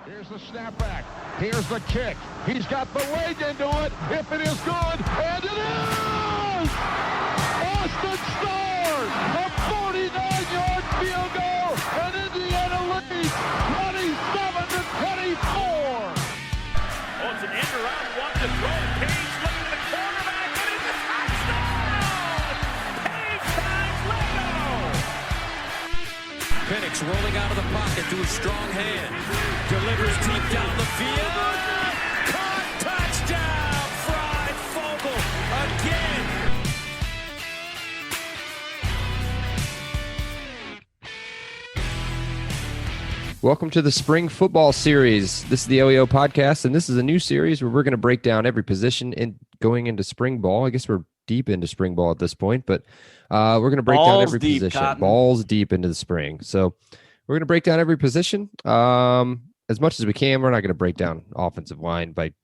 Here's the snapback. Here's the kick. He's got the leg into it. If it is good, and it is! Austin Starr, a 49-yard field goal, and Indiana leads 27-24. Oh, it's an end around one to throw. Page looking at the quarterback, and it's a touchdown! Page finds Leno! Penix rolling out of the pocket to his strong hand. Delivers deep down the field. Caught, touchdown! Fried Fogel again. Welcome to the Spring Football Series. This is the OEO podcast, and this is a new series where we're going to break down every position in going into spring ball. I guess we're deep into spring ball at this point, but we're going to break down every position. Cotton. Balls deep into the spring. So we're going to break down every position as much as we can. We're not going to break down offensive line by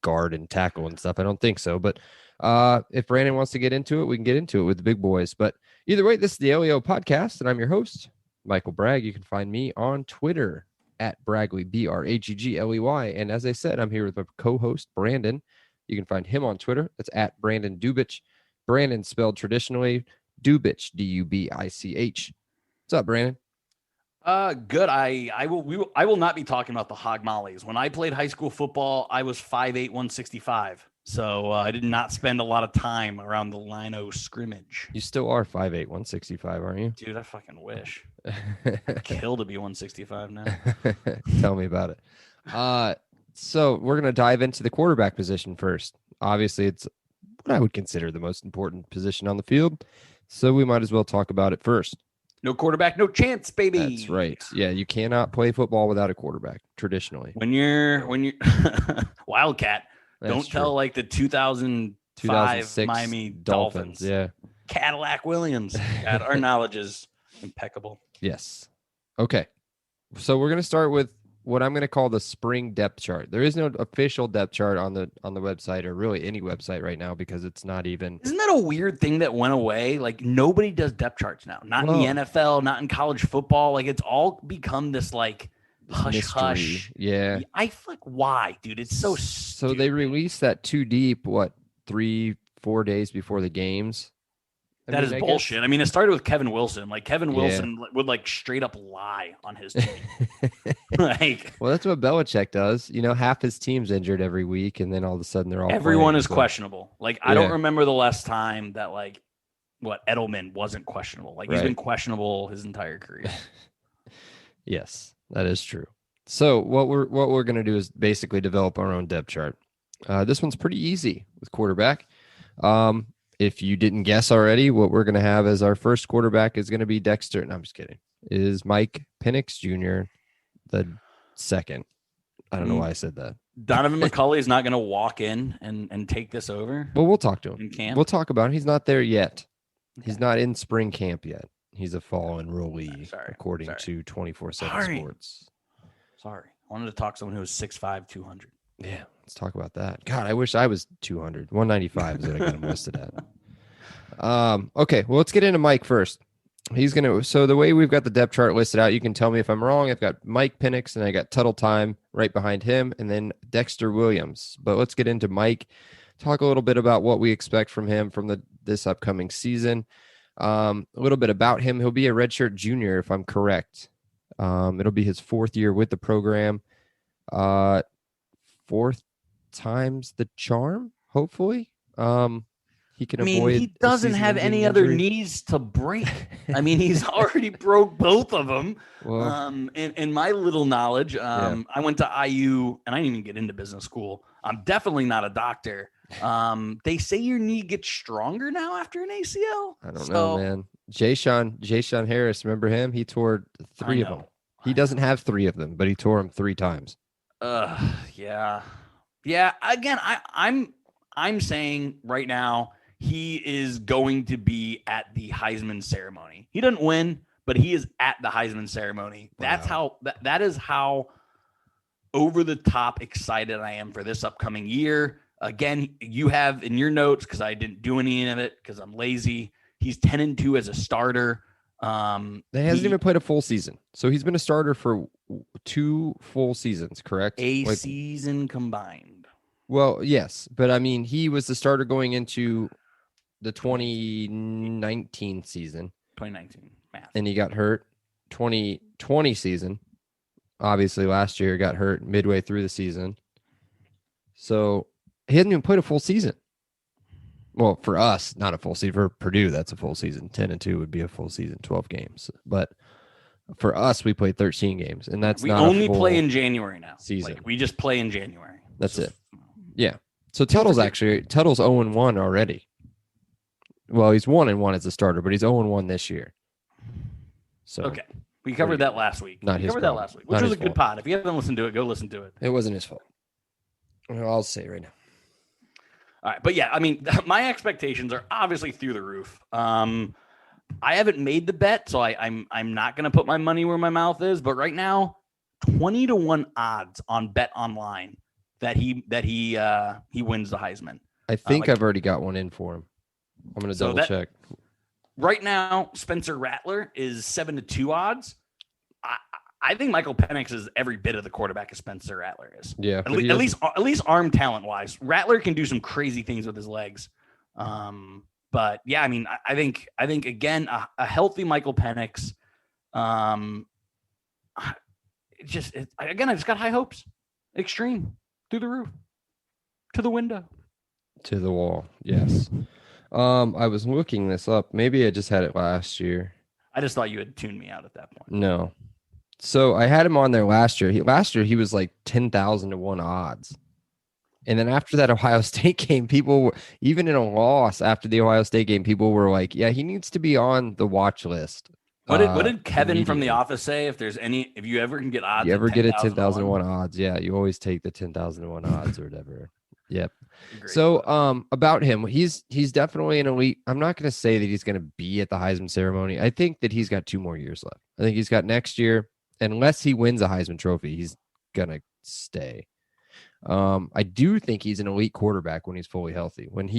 guard and tackle and stuff. I don't think so. But if Brandon wants to get into it, we can get into it with the big boys. But either way, this is the OEO podcast, and I'm your host, Michael Bragg. You can find me on Twitter at Bragley, Braggley. And as I said, I'm here with my co-host, Brandon. You can find him on Twitter. That's at Brandon Dubich. Brandon spelled traditionally Dubich, D-U-B-I-C-H. What's up, Brandon? Good. I will not be talking about the hog mollies. When I played high school football, I was 5'8", 165. So I did not spend a lot of time around the line of scrimmage. You still are 5'8", 165, aren't you? Dude, I fucking wish. I'd kill to be 165 now. Tell me about it. So we're going to dive into the quarterback position first. Obviously, it's what I would consider the most important position on the field. So we might as well talk about it first. No quarterback, no chance, baby. That's right. Yeah, you cannot play football without a quarterback, traditionally. When you're Wildcat, That's don't true. tell like the 2005 Miami Dolphins. Yeah. Cadillac Williams. God, our knowledge is impeccable. Yes. Okay. So we're going to start with what I'm going to call the spring depth chart. There is no official depth chart on the website, or really any website right now, because it's not even. Isn't that a weird thing that went away? Like, nobody does depth charts now. Not in the NFL, not in college football. Like, it's all become this like hush. Yeah. I feel like, why, dude? It's so stupid. They released that too deep, 3-4 days before the games. That is bullshit. I mean, it started with Kevin Wilson. Like, Kevin Wilson would like straight up lie on his team. Well, that's what Belichick does. You know, half his team's injured every week, and then all of a sudden they're all everyone is questionable. Like, I don't remember the last time that like Edelman wasn't questionable. Like, he's been questionable his entire career. Yes, that is true. So what we're gonna do is basically develop our own depth chart. This one's pretty easy with quarterback. If you didn't guess already, what we're going to have as our first quarterback is going to be Dexter. No, I'm just kidding. Is Mike Penix Jr. the second? I don't know why I said that. Donovan McCulley is not going to walk in and take this over. Well, we'll talk to him. In camp? We'll talk about him. He's not there yet. Okay. He's not in spring camp yet. He's a fall enrollee, according to 24/7 Sports. Sorry. I wanted to talk to someone who was 6'5", 200. Yeah, let's talk about that. God, I wish I was 200. 195 is what I got him listed at. Okay, well, let's get into Mike first. So the way we've got the depth chart listed out, you can tell me if I'm wrong. I've got Mike Penix, and I got Tuttle Time right behind him, and then Dexter Williams. But let's get into Mike. Talk a little bit about what we expect from him from this upcoming season. A little bit about him. He'll be a redshirt junior, if I'm correct. It'll be his fourth year with the program. Fourth time's the charm, hopefully. He can avoid. He doesn't have any other knees to break. I mean, he's already broke both of them. Well, in my little knowledge, I went to IU, and I didn't even get into business school. I'm definitely not a doctor. They say your knee gets stronger now after an ACL. I don't know, man. Jay-Sean Harris, remember him? He tore 3 of them. He doesn't have 3 of them, but he tore them 3 times. Yeah. Again, I'm saying right now he is going to be at the Heisman ceremony. He doesn't win, but he is at the Heisman ceremony. Wow. That is how over the top excited I am for this upcoming year. Again, you have in your notes, because I didn't do any of it because I'm lazy, he's 10-2 as a starter. He hasn't even played a full season. So he's been a starter for 2 full seasons, correct? Season combined. Well, yes. But I mean, he was the starter going into the 2019 season. 2019. Math. And he got hurt. 2020 season. Obviously, last year got hurt midway through the season. So he hasn't even played a full season. Well, for us, not a full season. For Purdue, that's a full season. 10-2 would be a full season, 12 games. But for us, we played 13 games, and that's we not only a full play in January now. Season. Like, we just play in January. That's it. Yeah. So Tuttle's 0-1 already. Well, he's 1-1 as a starter, but he's 0-1 this year. So okay. We covered that last week. Not his fault. that last week, which was a good pod. If you haven't listened to it, go listen to it. It wasn't his fault. I'll say it right now. All right, but yeah, I mean, my expectations are obviously through the roof. I haven't made the bet, so I'm not going to put my money where my mouth is. But right now, 20-1 odds on Bet Online that he wins the Heisman. I think I've already got one in for him. I'm going to double check. Right now, Spencer Rattler is 7-2 odds. I think Michael Penix is every bit of the quarterback as Spencer Rattler is. Yeah, at least arm talent wise, Rattler can do some crazy things with his legs. But yeah, I mean, I think again a healthy Michael Penix. I just got high hopes. Extreme through the roof, to the window, to the wall. Yes. I was looking this up. Maybe I just had it last year. I just thought you had tuned me out at that point. No. So I had him on there last year. Last year he was like 10,000-1 odds. And then after that Ohio State game, people were, even in a loss after the Ohio State game, people were like, yeah, he needs to be on the watch list. What did Kevin from The Office say? If you ever can get odds, you ever get a 10,000-1 odds, yeah, you always take the 10,000-1 odds or whatever. Yep. So about him, he's definitely an elite. I'm not going to say that he's going to be at the Heisman ceremony. I think that he's got 2 more years left. I think he's got next year. Unless he wins a Heisman Trophy, he's going to stay. I do think he's an elite quarterback when he's fully healthy. When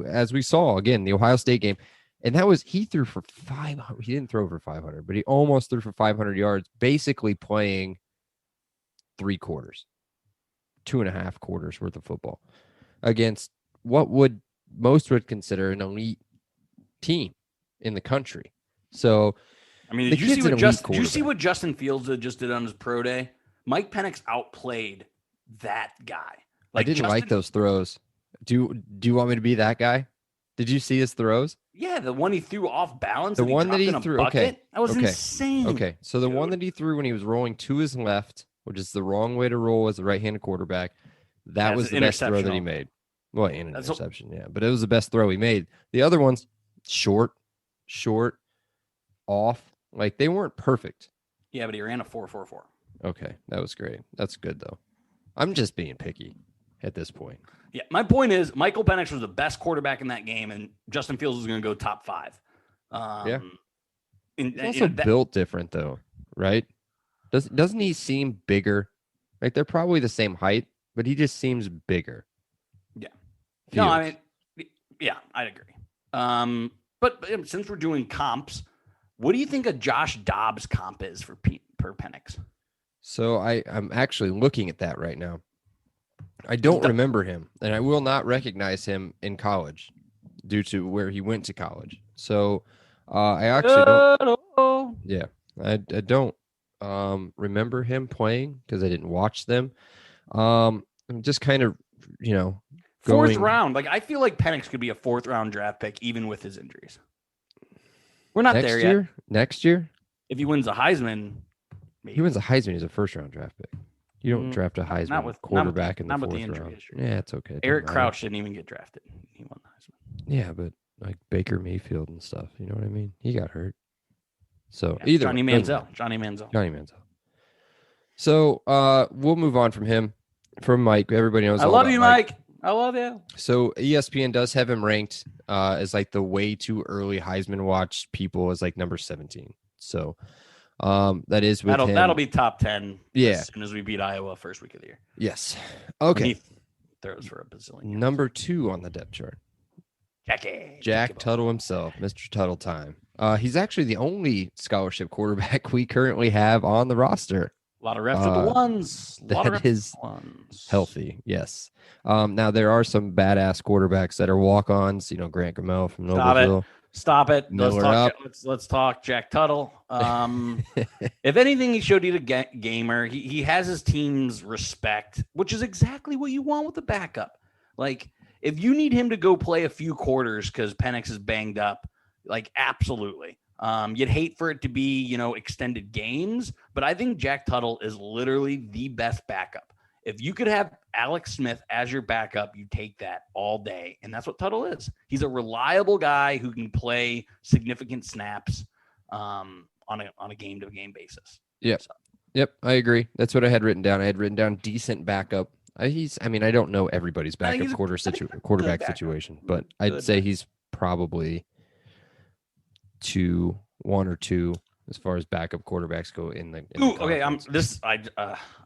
as we saw, again, the Ohio State game, and that was, he threw for 500. He didn't throw for 500, but he almost threw for 500 yards, basically playing 3 quarters, 2.5 quarters worth of football against what most would consider an elite team in the country. So, I mean, did you see what Justin Fields just did on his pro day? Mike Penix outplayed that guy. I didn't like those throws. Do you want me to be that guy? Did you see his throws? Yeah, the one he threw off balance. The one that he threw. Okay, that was insane. Okay, so the one that he threw when he was rolling to his left, which is the wrong way to roll as a right-handed quarterback, that was the best throw that he made. Well, and an interception, yeah, but it was the best throw he made. The other ones, short, off. Like, they weren't perfect. Yeah, but he ran a 4.44. Okay, that was great. That's good, though. I'm just being picky at this point. Yeah, my point is Michael Penix was the best quarterback in that game, and Justin Fields was going to go top 5. Yeah. He's also built different, though, right? Doesn't he seem bigger? Like, they're probably the same height, but he just seems bigger. Yeah. Fields. No, I mean, yeah, I'd agree. But since we're doing comps, what do you think a Josh Dobbs comp is for Penix? So I'm actually looking at that right now. I don't remember him, and I will not recognize him in college due to where he went to college. So I actually don't. Yeah, I don't remember him playing because I didn't watch them. I'm just kind of, fourth round. Like, I feel like Penix could be a 4th round draft pick even with his injuries. We're not there yet. Next year, if he wins a Heisman, maybe. He wins a Heisman. He's a 1st round draft pick. You don't draft a Heisman quarterback in the 4th round. Yeah, it's okay. Eric Crouch didn't even get drafted. He won the Heisman. Yeah, but like Baker Mayfield and stuff. You know what I mean? He got hurt. So Johnny Manziel. So we'll move on from him. From Mike. Everybody knows. I love you, Mike. I love you. So ESPN does have him ranked as like the way too early Heisman watch people as like number 17. So that is with him. That'll be top 10. Yeah. As soon as we beat Iowa first week of the year. Yes. Okay. He throws for a bazillion. Number 2 on the depth chart. Jackie. Jack Tuttle himself, Mr. Tuttle time. He's actually the only scholarship quarterback we currently have on the roster. A lot of reputable ones. That is healthy, yes. Now there are some badass quarterbacks that are walk-ons. Grant Gamel from Noblesville. Stop it. Miller Let's talk Jack Tuttle. If anything, he showed you the gamer. He has his team's respect, which is exactly what you want with the backup. Like, if you need him to go play a few quarters because Penix is banged up, like, absolutely. You'd hate for it to be, extended games, but I think Jack Tuttle is literally the best backup. If you could have Alex Smith as your backup, you take that all day. And that's what Tuttle is. He's a reliable guy who can play significant snaps on a game-to-game basis. Yep. So. Yep, I agree. That's what I had written down. I had written down decent backup. I don't know everybody's backup quarterback situation, but I'd say he's probably 1 or 2 as far as backup quarterbacks go in the. Okay. I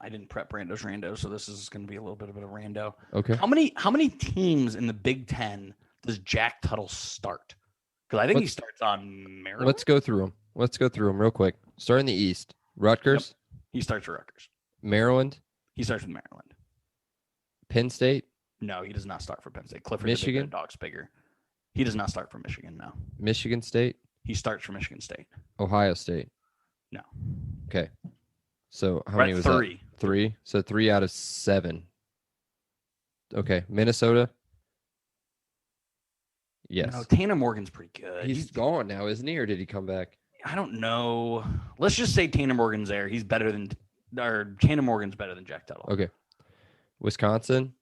didn't prep Brando's rando, so this is going to be a little bit of a rando. Okay. How many teams in the Big Ten does Jack Tuttle start? Because I think he starts on Maryland. Let's go through them real quick. Start in the East. Rutgers. Yep. He starts for Rutgers. Maryland. He starts with Maryland. Penn State. No, he does not start for Penn State. Clifford, Michigan. The dog's bigger. He does not start for Michigan. No. Michigan State. He starts for Michigan State. Ohio State. No. Okay. So how many was 3. that? 3. So 3 out of 7. Okay. Minnesota. Yes. No, Tanner Morgan's pretty good. He's gone now, isn't he? Or did he come back? I don't know. Let's just say Tanner Morgan's there. Tanner Morgan's better than Jack Tuttle. Okay. Wisconsin.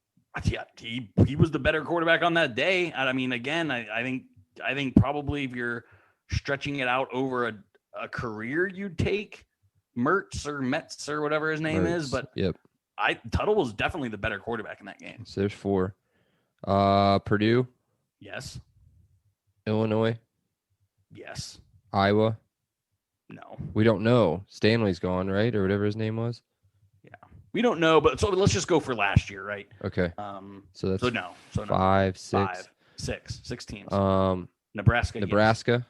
Yeah, he was the better quarterback on that day. I mean, again, I think probably if you're stretching it out over a career, you'd take Metz or whatever his name is. But yep. Tuttle was definitely the better quarterback in that game. So there's 4. Purdue. Yes. Illinois. Yes. Iowa. No. We don't know. Stanley's gone, right? Or whatever his name was. Yeah. We don't know, but so let's just go for last year, right? Okay. So that's no. 5, 6. 6 teams. Nebraska.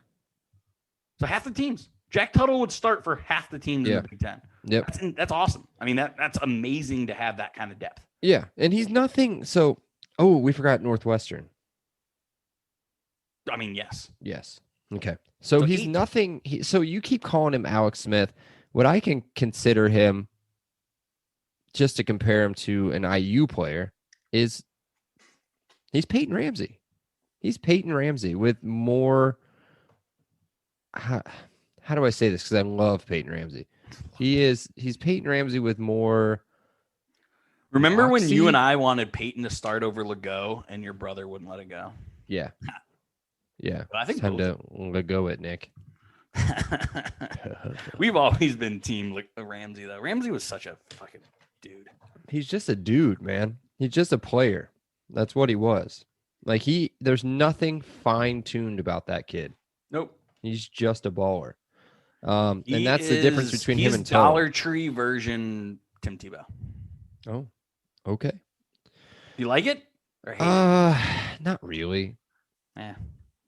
So half the teams. Jack Tuttle would start for half the teams in the Big Ten. Yep. That's awesome. I mean, that's amazing to have that kind of depth. Yeah. And he's nothing. So, we forgot Northwestern. I mean, yes. Yes. Okay. So he's 8. Nothing. So you keep calling him Alex Smith. What I can consider him, just to compare him to an IU player, is he's Peyton Ramsey. He's Peyton Ramsey with more. How do I say this? Because I love Peyton Ramsey. He's Peyton Ramsey with more. Remember when you and I wanted Peyton to start over Legault and your brother wouldn't let it go? Yeah. Yeah. I think it's time to let go it, Nick. We've always been team Ramsey, though. Ramsey was such a fucking dude. He's just a dude, man. He's just a player. That's what he was. Like, there's nothing fine-tuned about that kid. Nope. He's just a baller. And that's the difference between him and Tuttle. Dollar Tree version Tim Tebow. Oh, okay. You like it? Or hate it? Not really. Yeah.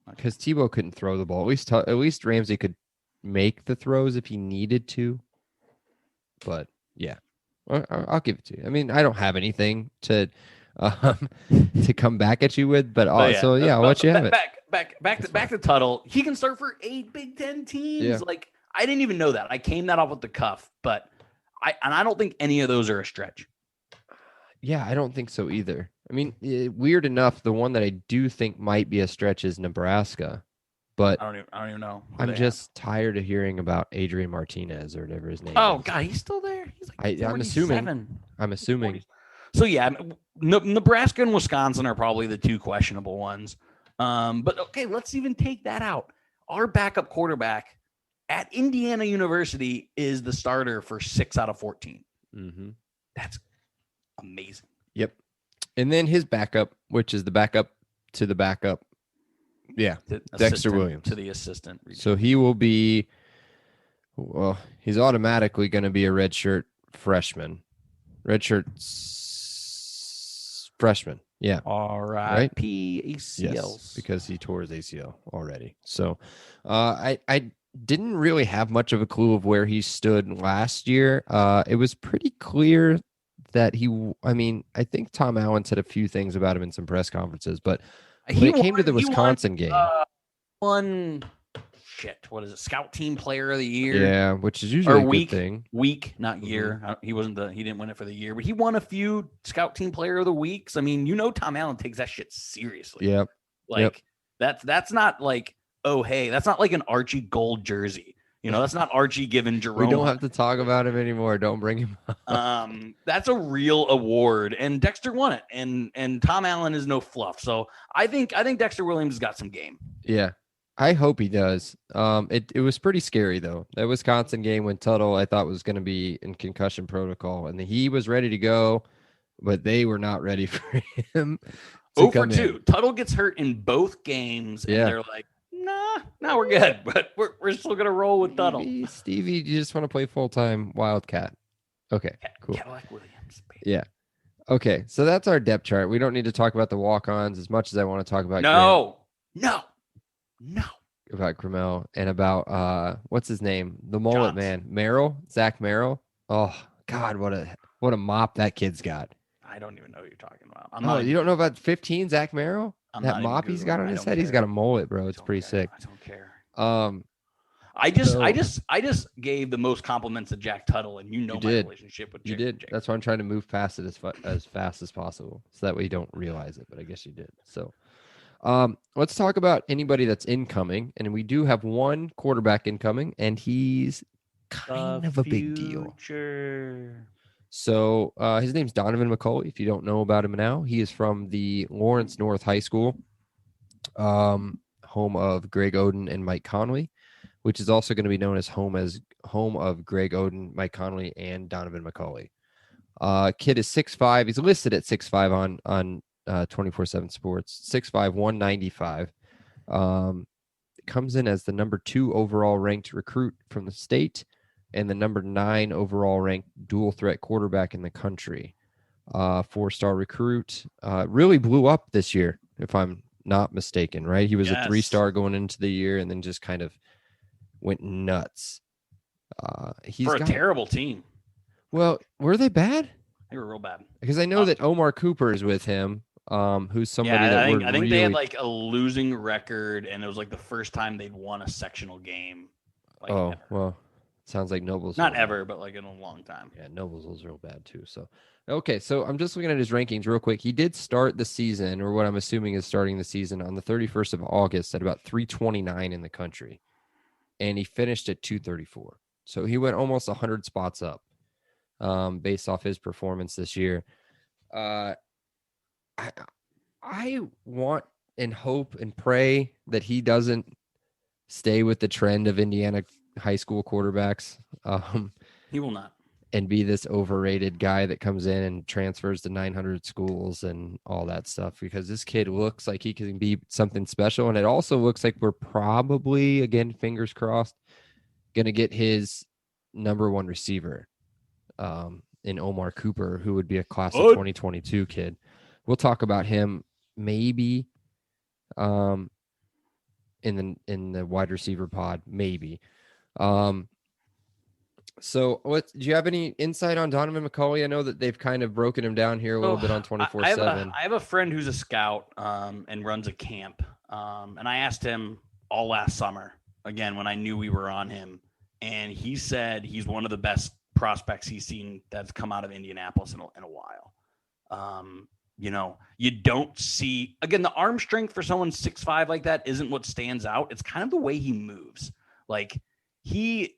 Because Tebow couldn't throw the ball. At least Ramsey could make the throws if he needed to. But yeah, I'll give it to you. I mean, I don't have anything to come back at you with, but also I'll let you have it. Back to Tuttle. He can start for 8 Big Ten teams. Yeah. Like, I didn't even know that. I came that off with the cuff, but I don't think any of those are a stretch. Yeah, I don't think so either. I mean, weird enough, the one that I do think might be a stretch is Nebraska, but I don't even know. I'm just tired of hearing about Adrian Martinez or whatever his name is. Oh God, he's still there. He's like 47. I'm assuming. So yeah, Nebraska and Wisconsin are probably the 2 questionable ones. But okay, let's even take that out. Our backup quarterback at Indiana University is the starter for 6 out of 14. Mm-hmm. That's amazing. Yep. And then his backup, which is the backup to the backup. Yeah. Dexter Williams. To the assistant. So he will be, he's automatically going to be a redshirt freshman. Redshirt freshman. Yeah. R.I.P. ACLs. Yes, because he tore his ACL already. So I didn't really have much of a clue of where he stood last year. It was pretty clear that I think Tom Allen said a few things about him in some press conferences, but when it came to the Wisconsin game, what is it? Scout team player of the year. Yeah, which is usually a good thing. Week, not year. He didn't win it for the year, but he won a few scout team player of the weeks. I mean, Tom Allen takes that shit seriously. Yep. That's not like, oh, hey, that's not like an Archie Gold jersey. That's not Archie giving Jerome. We don't have to talk about him anymore. Don't bring him up. That's a real award, and Dexter won it, and Tom Allen is no fluff. So I think Dexter Williams has got some game. Yeah. I hope he does. It was pretty scary though. That Wisconsin game when Tuttle I thought was going to be in concussion protocol, and he was ready to go, but they were not ready for him. 0 for 2. Tuttle gets hurt in both games, and they're like, nah, we're good, but we're still gonna roll with Tuttle. Stevie, you just want to play full-time Wildcat. Okay, cool. Cadillac Williams. Baby. Yeah. Okay, so that's our depth chart. We don't need to talk about the walk-ons as much as I want to talk about. No. About Grammel and about what's his name? The mullet man. Zach Merrill. Oh God, what a mop that kid's got. I don't even know what you're talking about. You don't know about 15 Zach Merrill? That mop he's got on his head? He's got a mullet, bro. It's pretty sick. I don't care. I just gave the most compliments to Jack Tuttle, and my relationship with Jack. You did. That's why I'm trying to move past it as fast as possible, so that way you don't realize it. But I guess you did. So. Let's talk about anybody that's incoming, and we do have one quarterback incoming, and he's kind of a big deal. So his name's Donovan McCulley. If you don't know about him now, he is from the Lawrence North High School, home of Greg Oden and Mike Conley, which is also going to be known as home of Greg Oden, Mike Conley, and Donovan McCulley. Kid is 6'5". He's listed at 6'5" on 24/7 Sports. 6'5", 195. Comes in as the number 2 overall ranked recruit from the state and the number 9 overall ranked dual threat quarterback in the country. 4-star recruit. Really blew up this year, if I'm not mistaken, right? He was a 3-star going into the year and then just kind of went nuts. He's for a terrible team. Well, were they bad? They were real bad. Because I know that Omar Cooper is with him. Who's somebody that I think they had like a losing record, and it was like the first time they'd won a sectional game. Ever. Well, sounds like Nobles. Not ever, but like in a long time. Yeah, Nobles was real bad too. So, okay, so I'm just looking at his rankings real quick. He did start the season, or what I'm assuming is starting the season, on the 31st of August at about 329 in the country, and he finished at 234. So he went almost 100 spots up, based off his performance this year. I want and hope and pray that he doesn't stay with the trend of Indiana high school quarterbacks. He will not. And be this overrated guy that comes in and transfers to 900 schools and all that stuff, because this kid looks like he can be something special. And it also looks like we're probably, again, fingers crossed, going to get his number 1 receiver in Omar Cooper, who would be a class of 2022 kid. We'll talk about him maybe in the wide receiver pod, maybe. So do you have any insight on Donovan McCulley? I know that they've kind of broken him down here a little bit on 24/7. I have a friend who's a scout and runs a camp. And I asked him all last summer, again, when I knew we were on him. And he said he's one of the best prospects he's seen that's come out of Indianapolis in a while. You don't see, again, the arm strength for someone 6'5" like that isn't what stands out. It's kind of the way he moves. Like he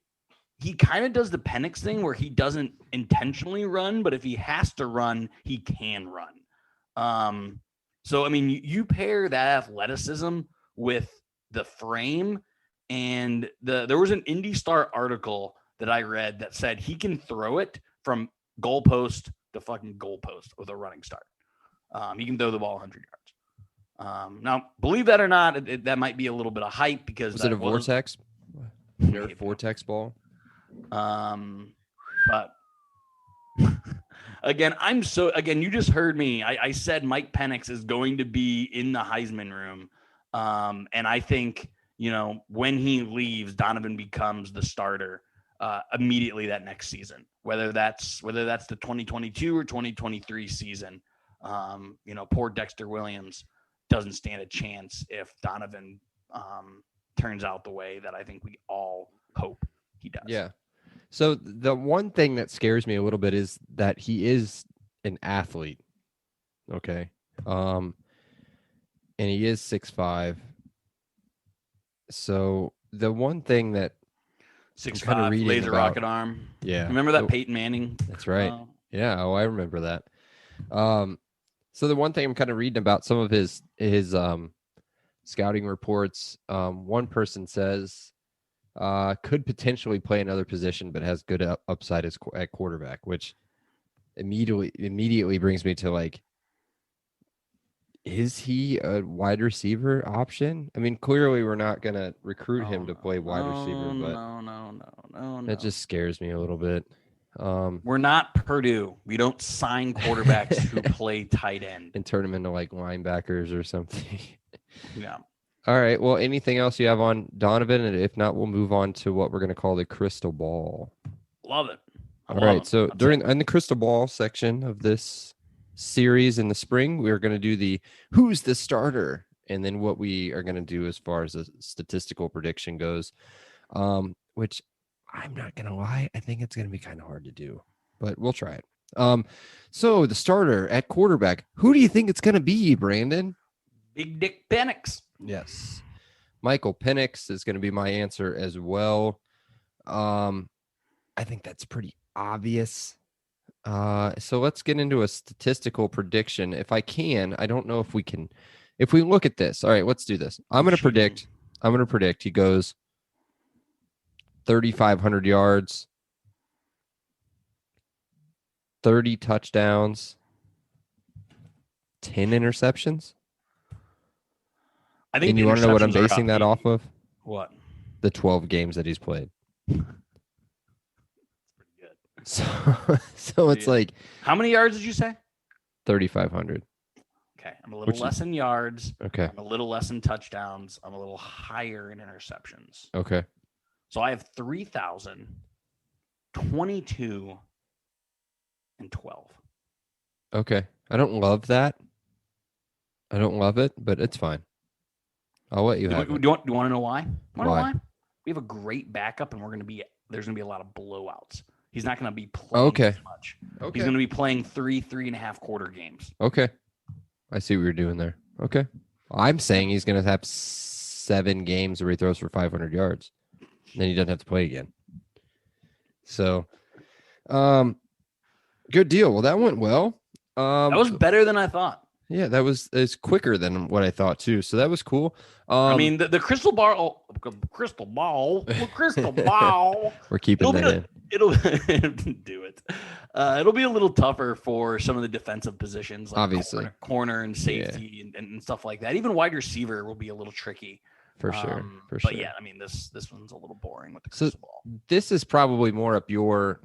kind of does the Penix thing where he doesn't intentionally run, but if he has to run, he can run. So, I mean, you pair that athleticism with the frame, and there was an Indy Star article that I read that said he can throw it from goalpost to fucking goalpost with a running start. He can throw the ball 100 yards. Now, believe that or not, that might be a little bit of hype because was it a vortex? Nerd vortex ball? But Again, you just heard me. I said Mike Penix is going to be in the Heisman room. And I think, when he leaves, Donovan becomes the starter immediately that next season, whether that's the 2022 or 2023 season. Poor Dexter Williams doesn't stand a chance if Donovan turns out the way that I think we all hope he does. Yeah. So the one thing that scares me a little bit is that he is an athlete. Okay. And he is 6'5". So the one thing that 6'5", laser rocket arm. Yeah. Remember that Peyton Manning? That's right. Yeah. Oh, I remember that. So the one thing I'm kind of reading about some of his scouting reports, one person says could potentially play another position, but has good upside at quarterback, which immediately brings me to like, is he a wide receiver option? I mean, clearly we're not going to recruit him to play wide receiver, but no. That just scares me a little bit. We're not Purdue. We don't sign quarterbacks who play tight end and turn them into like linebackers or something. Yeah. All right. Well, anything else you have on Donovan? And if not, we'll move on to what we're going to call the crystal ball. Love it. All right. So in the crystal ball section of this series in the spring, we're going to do the who's the starter, and then what we are going to do as far as a statistical prediction goes, which I'm not going to lie, I think it's going to be kind of hard to do, but we'll try it. So the starter at quarterback, who do you think it's going to be, Brandon? Big Dick Penix. Yes. Michael Penix is going to be my answer as well. I think that's pretty obvious. So let's get into a statistical prediction. If I can, I don't know if we can, if we look at this. All right, let's do this. I'm going to predict he goes 3,500 yards, 30 touchdowns, 10 interceptions. I think. And you want to know what I'm basing that off of? What? The 12 games that he's played. So it's like, how many yards did you say? 3,500. Okay, I'm a little less in yards. Okay. I'm a little less in touchdowns. I'm a little higher in interceptions. Okay. So I have 3,000, 22, and 12. Okay. I don't love that. I don't love it, but it's fine. I'll let you have it. Do you want to know why? Why? We have a great backup, and there's going to be a lot of blowouts. He's not going to be playing as much. Okay. He's going to be playing 3.5 quarter games. Okay. I see what you're doing there. Okay. I'm saying he's going to have 7 games where he throws for 500 yards. Then he doesn't have to play again. So, good deal. Well, that went well. That was better than I thought. Yeah, it's quicker than what I thought too. So that was cool. I mean, the crystal ball. We're keeping that in. It'll do it. It'll be a little tougher for some of the defensive positions, like obviously corner and safety and stuff like that. Even wide receiver will be a little tricky. For sure. But yeah, I mean, this one's a little boring with the crystal ball. This is probably more up your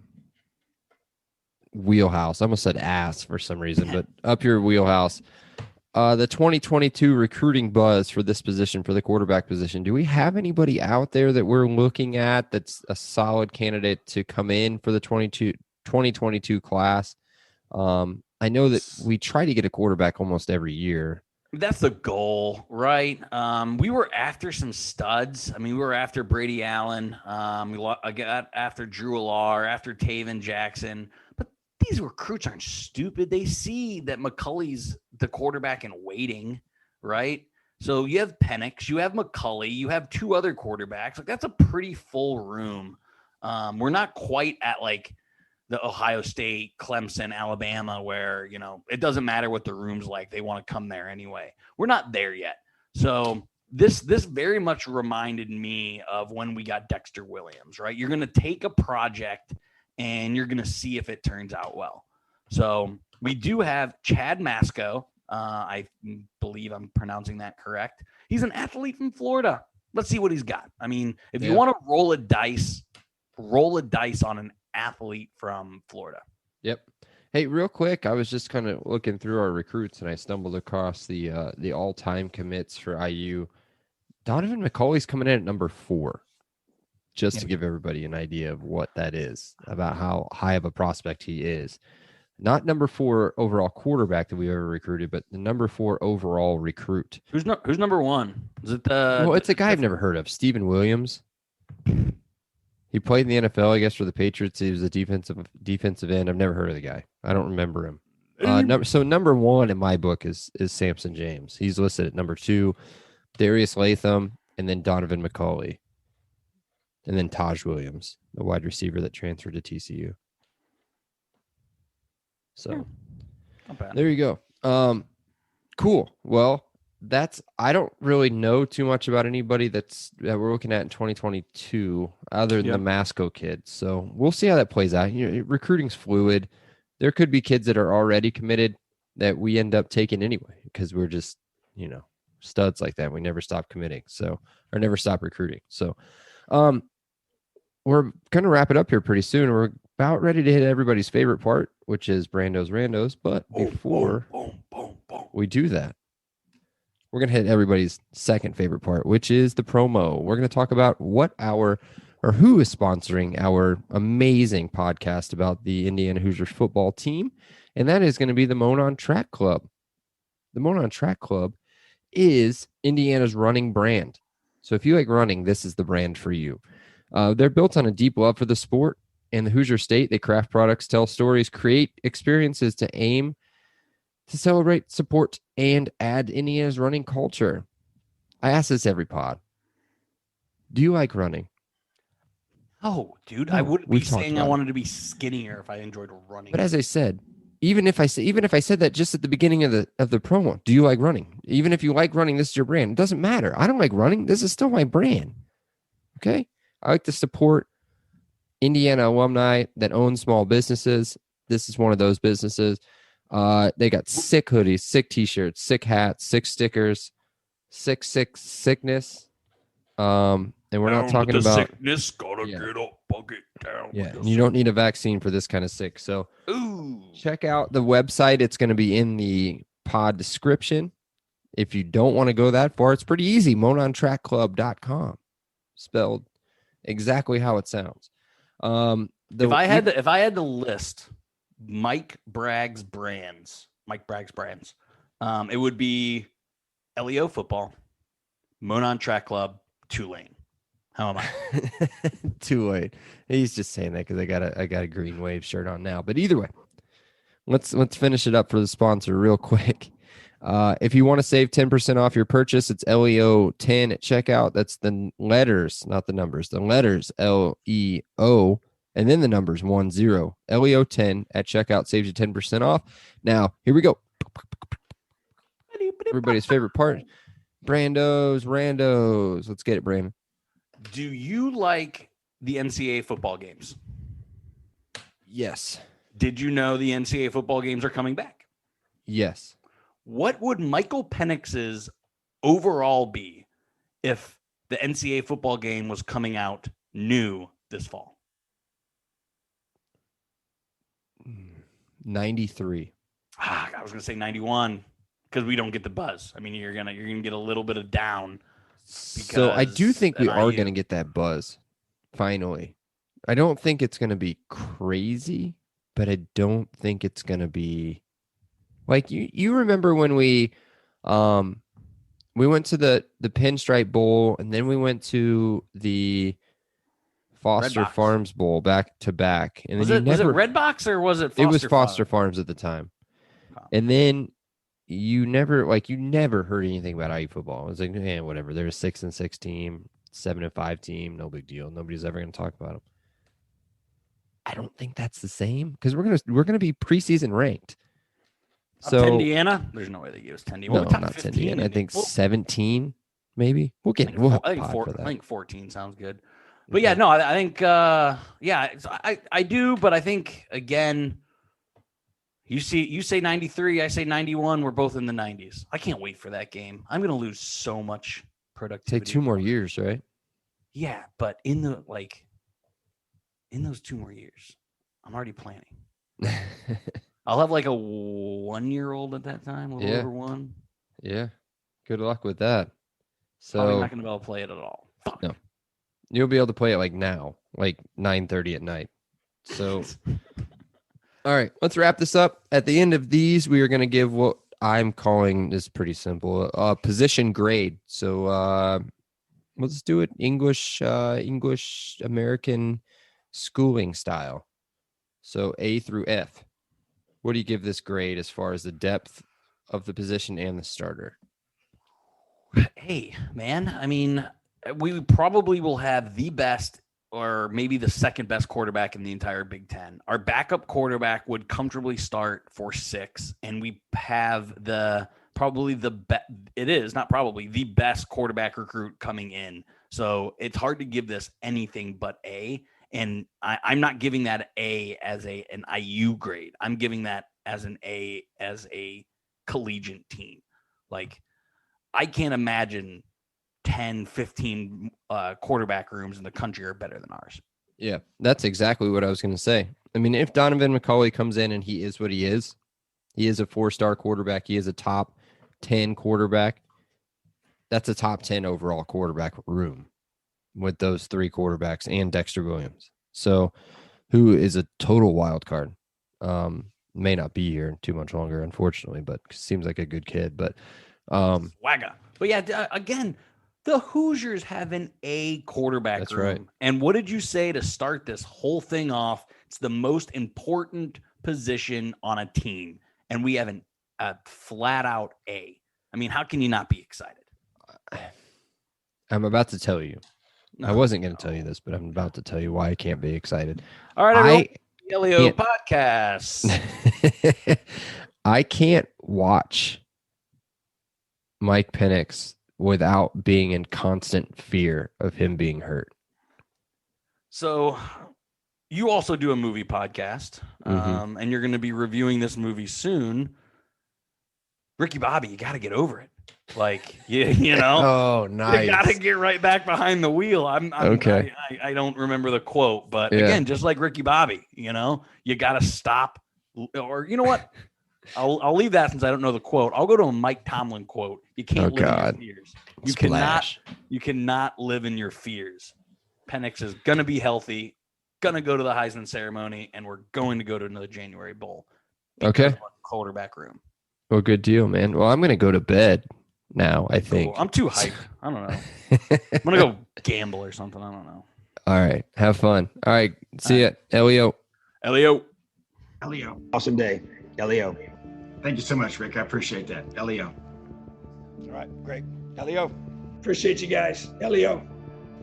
wheelhouse. I almost said ass for some reason, but up your wheelhouse. The 2022 recruiting buzz for this position, for the quarterback position. Do we have anybody out there that we're looking at that's a solid candidate to come in for the 2022 class? I know that we try to get a quarterback almost every year. That's the goal, right? We were after some studs. I mean, we were after Brady Allen. We got after Drew Allar, after Taven Jackson. But these recruits aren't stupid. They see that McCulley's the quarterback in waiting, right? So you have Penix, you have McCulley, you have 2 other quarterbacks. Like, that's a pretty full room. We're not quite at like the Ohio State, Clemson, Alabama, where, it doesn't matter what the room's like. They want to come there anyway. We're not there yet. So this very much reminded me of when we got Dexter Williams, right? You're going to take a project and you're going to see if it turns out well. So we do have Chad Masco. I believe I'm pronouncing that correct. He's an athlete from Florida. Let's see what he's got. I mean, if you want to roll a dice on an athlete from Florida. Yep. Hey, real quick, I was just kind of looking through our recruits, and I stumbled across the all-time commits for IU. Donovan McCauley's coming in at number 4, just to give everybody an idea of what that is, about how high of a prospect he is. Not number 4 overall quarterback that we ever recruited, but the number 4 overall recruit. Who's number 1? Is it Well, it's a guy I've never heard of, Steven Williams. He played in the NFL, I guess, for the Patriots. He was a defensive end. I've never heard of the guy. I don't remember him. Number 1 in my book is Samson James. He's listed at number 2, Darius Latham, and then Donovan McCauley, and then Taj Williams, the wide receiver that transferred to TCU. So there you go. Cool. Well, I don't really know too much about anybody that we're looking at in 2022 other than the Masco kids. So we'll see how that plays out. Recruiting's fluid. There could be kids that are already committed that we end up taking anyway, because we're just, studs like that. We never stop committing. Or never stop recruiting. So, we're going to wrap it up here pretty soon. We're about ready to hit everybody's favorite part, which is Brando's Randos. But before we do that, we're going to hit everybody's second favorite part, which is the promo. We're going to talk about who is sponsoring our amazing podcast about the Indiana Hoosiers football team, and that is going to be the Monon Track Club. The Monon Track Club is Indiana's running brand. So if you like running, this is the brand for you. They're built on a deep love for the sport and the Hoosier State. They craft products, tell stories, create experiences to aim to celebrate, support, and add Indiana's running culture. I ask this every pod. Do you like running? Oh, dude, I wouldn't be saying I wanted to be skinnier if I enjoyed running. But as I said, even if I said that just at the beginning of the promo, do you like running? Even if you like running, this is your brand. It doesn't matter. I don't like running. This is still my brand. Okay? I like to support Indiana alumni that own small businesses. This is one of those businesses. They got sick hoodies, sick t-shirts, sick hats, sick stickers, sickness. And we're not talking about sickness. Gotta get up, bucket down. Yeah, you don't need a vaccine for this kind of sick. So check out the website. It's going to be in the pod description. If you don't want to go that far, it's pretty easy. MononTrackClub.com, spelled exactly how it sounds. If I had to list Mike Bragg's brands, it would be LEO football, Monon Track Club, Tulane. How am I? Tulane. He's just saying that because I got a Green Wave shirt on now. But either way, let's finish it up for the sponsor real quick. If you want to save 10% off your purchase, it's LEO10 at checkout. That's the letters, not the numbers. The letters LEO and then the numbers 10. LEO10 at checkout saves you 10% off. Now, here we go. Everybody's favorite part. Brandos, Randos. Let's get it, Brandon. Do you like the NCAA football games? Yes. Did you know the NCAA football games are coming back? Yes. What would Michael Penix's overall be if the NCAA football game was coming out new this fall? 93. I was going to say 91 because we don't get the buzz. I mean, you're gonna get a little bit of down. So I do think we are going to get that buzz finally. I don't think it's going to be crazy, but I don't think it's going to be like you remember when we went to the Pinstripe Bowl and then we went to the Foster Farms Bowl back to back. And was then it Redbox or was it Foster? It was Foster Farms at the time. Oh. And then you never heard anything about IU football. It was like, whatever. They're a 6-6 team, 7-5 team, no big deal. Nobody's ever going to talk about them. I don't think that's the same because we're gonna be preseason ranked. So Indiana, there's no way they give us 10. No, not 10. I think 17, maybe. We'll get. I think 14 sounds good. But yeah, no, I think I do. But I think again, you say 93, I say 91. We're both in the 90s. I can't wait for that game. I'm gonna lose so much productivity. Take 2 more years, right? Yeah, but in those 2 more years, I'm already planning. I'll have like a 1-year-old at that time, a little over 1. Yeah. Good luck with that. So Probably not going to be able to play it at all. Fuck. No. You'll be able to play it like now, like 9:30 at night. So, all right, let's wrap this up. At the end of these, we are going to give what I'm calling, is pretty simple, a position grade. So let's do it English American schooling style. So A through F. What do you give this grade as far as the depth of the position and the starter? Hey, man, I mean, we probably will have the best or maybe the second best quarterback in the entire Big Ten. Our backup quarterback would comfortably start for 6, and we have the best quarterback recruit coming in. So it's hard to give this anything but A. And I'm not giving that A as an IU grade. I'm giving that as an A as a collegiate team. Like, I can't imagine 10, 15 quarterback rooms in the country are better than ours. Yeah, that's exactly what I was going to say. I mean, if Donovan McCulley comes in and he is what he is a 4-star quarterback, he is a top 10 quarterback, that's a top 10 overall quarterback room with those 3 quarterbacks and Dexter Williams. So, who is a total wild card. May not be here too much longer, unfortunately, but seems like a good kid. But Swagger. But yeah, again, the Hoosiers have an A quarterback That's room. right. And what did you say to start this whole thing off? It's the most important position on a team, and we have a flat out A. I mean, how can you not be excited? I'm about to tell you. I wasn't going to tell you this, but I'm about to tell you why I can't be excited. All right, everyone. Elio podcast. I can't watch Mike Penix without being in constant fear of him being hurt. So you also do a movie podcast, and you're going to be reviewing this movie soon. Ricky Bobby, you got to get over it. Like, you know, oh, nice. You got to get right back behind the wheel. Okay. I don't remember the quote, but again, just like Ricky Bobby, you know, you got to stop. Or you know what? I'll leave that since I don't know the quote. I'll go to a Mike Tomlin quote. You can't live in your fears. You cannot live in your fears. Penix is going to be healthy, going to go to the Heisman ceremony, and we're going to go to another January Bowl. Okay. Quarterback room. Well, good deal, man. Well, I'm going to go to bed now, I think. Cool. I'm too hyped. I don't know. I'm going to go gamble or something. I don't know. All right. Have fun. All right. See ya. Elio. Awesome day. Elio. Thank you so much, Rick. I appreciate that. Elio. All right. Great. Elio. Appreciate you guys. Elio.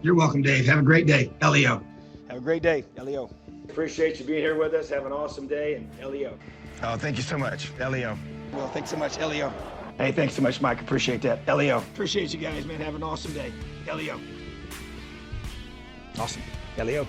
You're welcome, Dave. Have a great day. Elio. Have a great day. Elio. Appreciate you being here with us. Have an awesome day. And Elio. Oh, thank you so much. Elio. Well, thanks so much, Elio. Hey, thanks so much, Mike. Appreciate that. Elio. Appreciate you guys, man. Have an awesome day. Elio. Awesome. Elio.